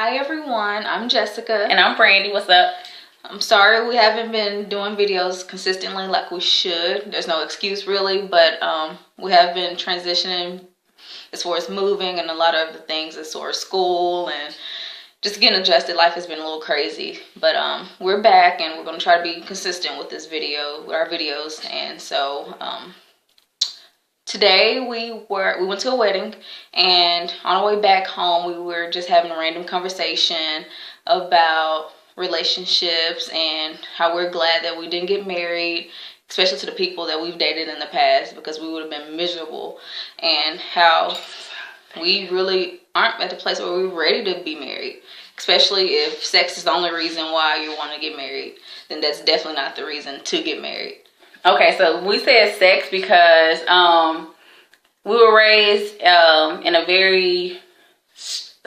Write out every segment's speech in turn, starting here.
Hi everyone, I'm Jessica. And I'm Brandy. What's up? I'm sorry we haven't been doing videos consistently like we should. There's no excuse really, but we have been transitioning as far as moving and a lot of other things as far as school and just getting adjusted. Life has been a little crazy, but we're back and we're going to try to be consistent with this video, with our videos. And so today we went to a wedding, and on our way back home we were just having a random conversation about relationships and how we're glad that we didn't get married, especially to the people that we've dated in the past, because we would have been miserable, and how we really aren't at the place where we're ready to be married. Especially if sex is the only reason why you want to get married, then that's definitely not the reason to get married. Okay, so we said sex because we were raised in a very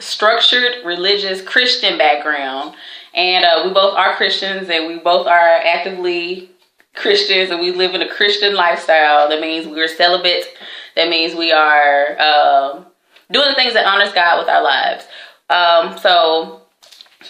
structured religious Christian background, and we both are Christians, and we both are actively Christians, and we live in a Christian lifestyle. That means we are celibate. That means we are doing the things that honors God with our lives. So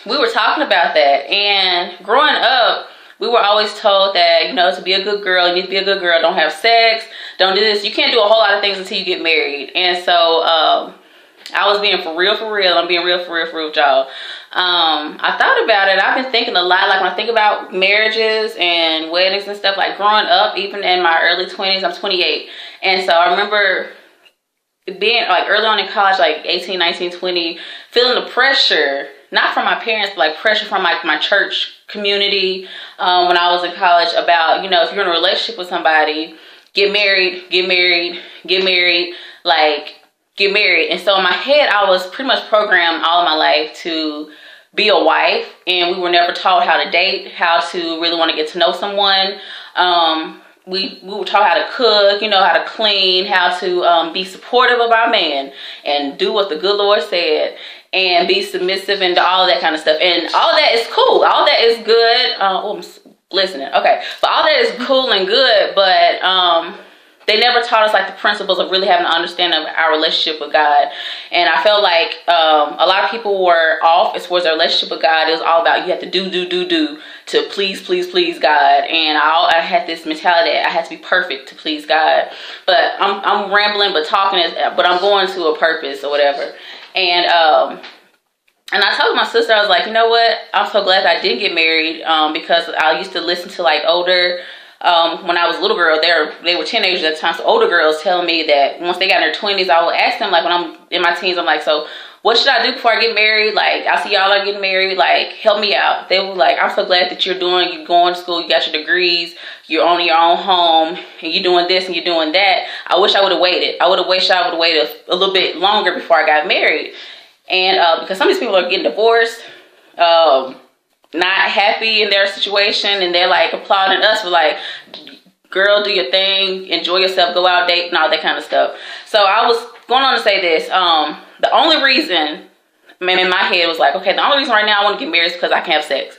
we were talking about that, and growing up, we were always told that, you know, to be a good girl, you need to be a good girl. Don't have sex. Don't do this. You can't do a whole lot of things until you get married. And so I was being for real. I'm being real for real with y'all. I thought about it. I've been thinking a lot. Like when I think about marriages and weddings and stuff, like growing up, even in my early 20s, I'm 28. And so I remember being like early on in college, like 18, 19, 20, feeling the pressure, not from my parents, but like pressure from like my church community when I was in college about, you know, if you're in a relationship with somebody, get married, like get married. And so in my head, I was pretty much programmed all of my life to be a wife, and we were never taught how to date, how to really want to get to know someone. We were taught how to cook, you know, how to clean, how to be supportive of our man and do what the good Lord said and be submissive and all of that kind of stuff. And all of that is cool. All that is good. I'm listening. Okay. But all that is cool and good, but they never taught us like the principles of really having an understanding of our relationship with God. And I felt like a lot of people were off as far as their relationship with God. It was all about you have to do to please God. And I had this mentality that I had to be perfect to please God. But I'm rambling, but but I'm going to a purpose or whatever. And I told my sister, I was like, you know what? I'm so glad I did get married because I used to listen to like older. When I was a little girl, they were teenagers at the time, so older girls telling me that once they got in their 20s, I would ask them, like when I'm in my teens, I'm like, so what should I do before I get married? Like, I see y'all are getting married, like, help me out. They were like, I'm so glad that you're going to school, you got your degrees, you're owning your own home, and you're doing this and you're doing that. I wish I would have waited. I would have waited a little bit longer before I got married. And because some of these people are getting divorced, not happy in their situation, and they're like applauding us for like, girl, do your thing, enjoy yourself, go out, date, and all that kind of stuff. So I was going on to say this. The only reason in my head was like, okay, the only reason right now I want to get married is because I can have sex.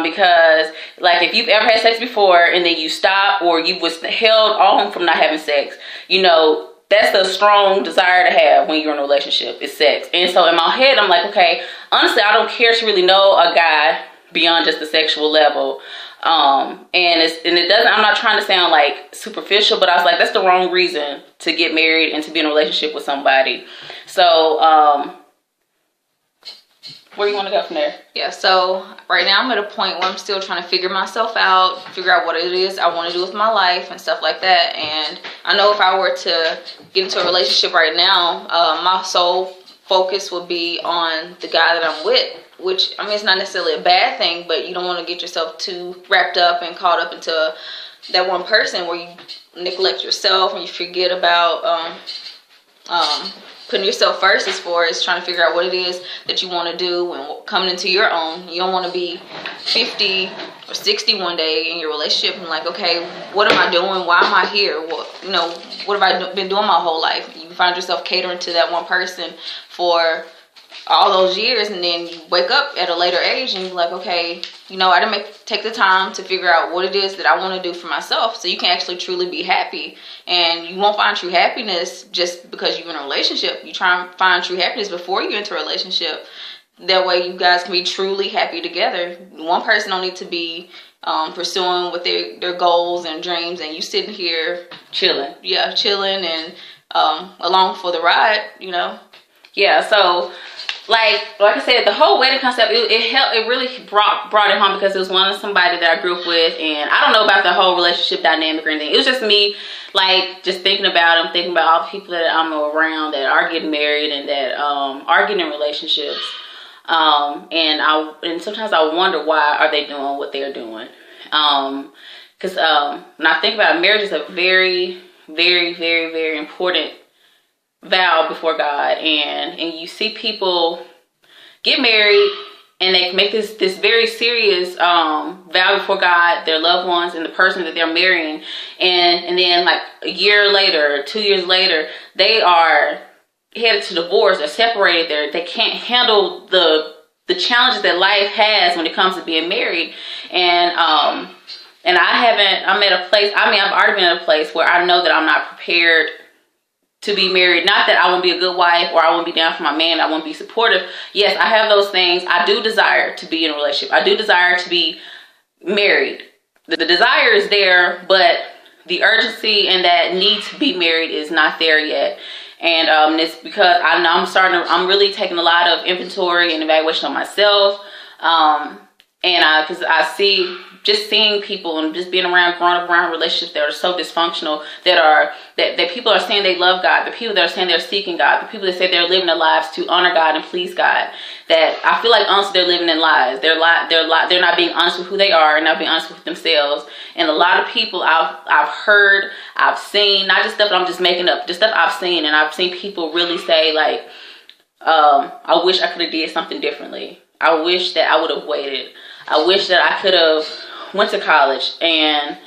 Because like if you've ever had sex before and then you stop, or you was held on from not having sex, you know, that's the strong desire to have when you're in a relationship, is sex. And so in my head, I'm like, okay, honestly, I don't care to really know a guy beyond just the sexual level. And it doesn't, I'm not trying to sound like superficial, but I was like, that's the wrong reason to get married and to be in a relationship with somebody. So, where do you want to go from there? Yeah, so right now I'm at a point where I'm still trying to figure myself out, figure out what it is I want to do with my life and stuff like that. And I know if I were to get into a relationship right now, my sole focus would be on the guy that I'm with, which, I mean, it's not necessarily a bad thing, but you don't want to get yourself too wrapped up and caught up into that one person where you neglect yourself and you forget about putting yourself first as far as trying to figure out what it is that you want to do and coming into your own. You don't want to be 50 or 60 one day in your relationship and like, okay, what am I doing? Why am I here? What have I been doing my whole life? You find yourself catering to that one person for all those years, and then you wake up at a later age and you're like, okay, you know, I didn't take the time to figure out what it is that I want to do for myself, so you can actually truly be happy. And you won't find true happiness just because you're in a relationship. You try and find true happiness before you enter a relationship. That way you guys can be truly happy together. One person don't need to be pursuing what their goals and dreams, and you sitting here chilling. Yeah, chilling and along for the ride, Yeah, so like I said, the whole wedding concept, it helped. It really brought it home because it was one of somebody that I grew up with, and I don't know about the whole relationship dynamic or anything. It was just me, like, just thinking about thinking about all the people that I'm around that are getting married and that are getting in relationships. And sometimes I wonder, why are they doing what they're doing? Because when I think about it, marriage is a very, very, very, very important vow before God, and you see people get married and they make this very serious vow before God, their loved ones, and the person that they're marrying, and then like a year later, 2 years later, they are headed to divorce. They're separated. They can't handle the challenges that life has when it comes to being married, and I'm at a place. I mean, I've already been at a place where I know that I'm not prepared to be married. Not that I won't be a good wife or I won't be down for my man, I won't be supportive. Yes, I have those things. I do desire to be in a relationship. I do desire to be married. The desire is there, but the urgency and that need to be married is not there yet. And it's because I'm really taking a lot of inventory and evaluation on myself. Because I see, just seeing people and just being growing up around relationships that are so dysfunctional, that people are saying they love God, the people that are saying they're seeking God, the people that say they're living their lives to honor God and please God, that I feel like honestly they're living in lies. They're not being honest with who they are and not being honest with themselves. And a lot of people I've heard, I've seen, not just stuff that I'm just making up, just stuff I've seen, and I've seen people really say like, I wish I could have did something differently. I wish that I would have waited. I wish that I could have went to college and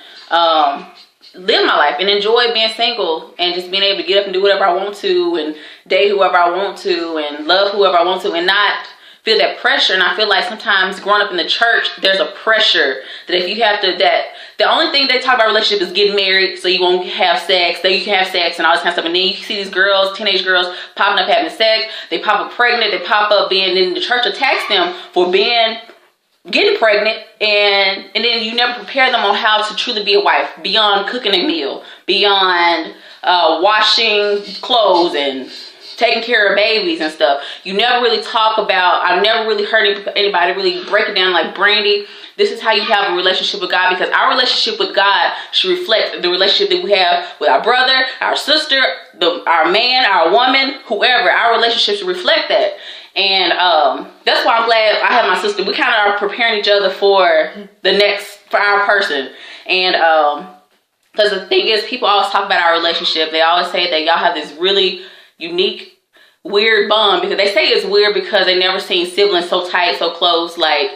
lived my life and enjoyed being single and just being able to get up and do whatever I want to and date whoever I want to and love whoever I want to and not feel that pressure. And I feel like sometimes growing up in the church, there's a pressure that if you have to, that the only thing they talk about relationship is getting married so you won't have sex, so you can have sex and all this kind of stuff. And then you see these girls, teenage girls, popping up having sex. They pop up pregnant. They pop up being, in the church attacks them for getting pregnant, and then you never prepare them on how to truly be a wife, beyond cooking a meal, beyond washing clothes and taking care of babies and stuff. You never really talk about, I've never really heard anybody really break it down like, Brandy, this is how you have a relationship with God, because our relationship with God should reflect the relationship that we have with our brother, our sister, our man, our woman, whoever. Our relationship should reflect that. And that's why I'm glad I have my sister. We kind of are preparing each other for our person. And because the thing is, people always talk about our relationship. They always say that y'all have this really unique, weird bond, because they say it's weird because they never seen siblings so tight, so close. Like,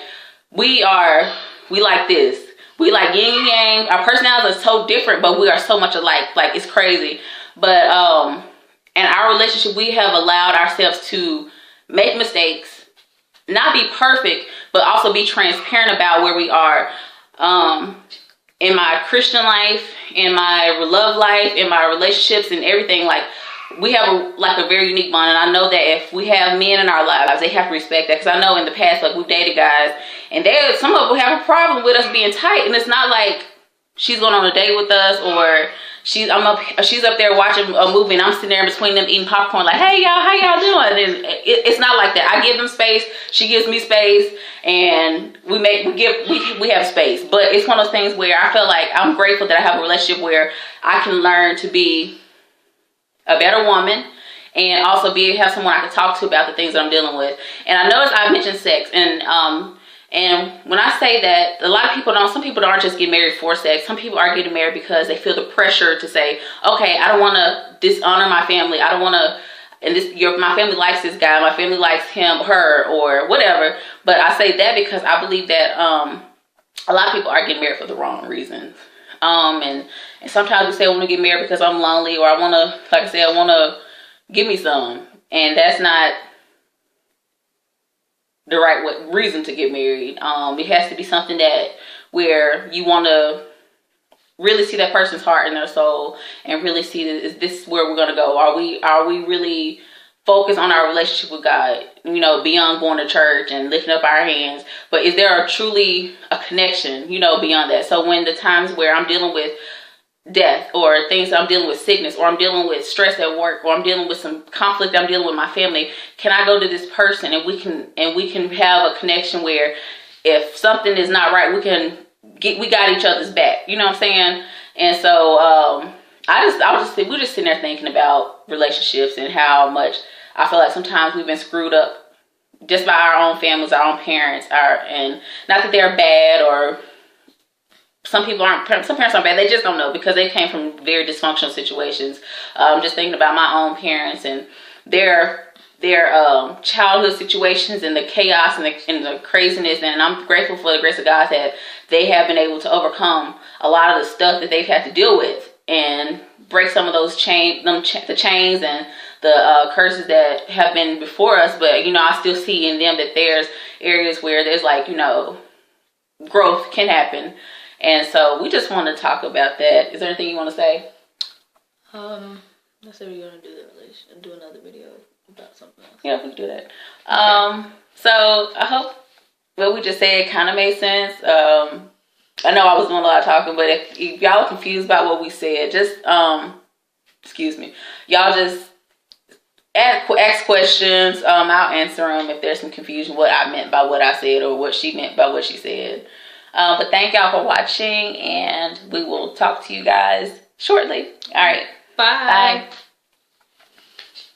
we like this. We like yin and yang. Our personalities are so different, but we are so much alike. Like, it's crazy. But in our relationship, we have allowed ourselves to make mistakes, not be perfect, but also be transparent about where we are. In my Christian life, in my love life, in my relationships and everything, like, we have a very unique bond. And I know that if we have men in our lives, they have to respect that. Because I know in the past, like, we've dated guys, and some of them have a problem with us being tight. And it's not like she's going on a date with us, or she's up there watching a movie and I'm sitting there in between them eating popcorn like, hey y'all, how y'all doing? And it's not like that. I give them space, she gives me space, and we have space. But it's one of those things where I feel like I'm grateful that I have a relationship where I can learn to be a better woman and also have someone I can talk to about the things that I'm dealing with. And I noticed I mentioned sex, and when I say that, a lot of people some people aren't just getting married for sex. Some people are getting married because they feel the pressure to say, okay, I don't want to dishonor my family. I don't want to, my family likes this guy, my family likes him, her, or whatever. But I say that because I believe that a lot of people are getting married for the wrong reasons. And sometimes we say I want to get married because I'm lonely, or I want to, like I said, I want to give me some. And that's not the right reason to get married. It has to be something where you want to really see that person's heart and their soul, and really see that, is this where we're going to go? Are we really focus on our relationship with God, you know, beyond going to church and lifting up our hands. But is there truly a connection, you know, beyond that? So when the times where I'm dealing with death, or things that I'm dealing with sickness, or I'm dealing with stress at work, or I'm dealing with some conflict I'm dealing with my family, can I go to this person and we can have a connection where if something is not right, we got each other's back, you know what I'm saying? And so we're just sitting there thinking about relationships and how much I feel like sometimes we've been screwed up just by our own families, our own parents, and not that they're bad, or some parents aren't bad. They just don't know because they came from very dysfunctional situations. Just thinking about my own parents and their childhood situations and the chaos and the craziness. And I'm grateful for the grace of God that they have been able to overcome a lot of the stuff that they've had to deal with and break some of those the chains and the curses that have been before us. But, you know, I still see in them that there's areas where there's, like, you know, growth can happen. And so we just want to talk about that. Is there anything you want to say? Let's say we're going to do another video about something else. Yeah, we can do that. Okay. So I hope what we just said kind of made sense. I know I was doing a lot of talking, but if y'all are confused about what we said, just, excuse me, y'all just ask questions. I'll answer them if there's some confusion, what I meant by what I said or what she meant by what she said. But thank y'all for watching, and we will talk to you guys shortly. All right. Bye. Bye.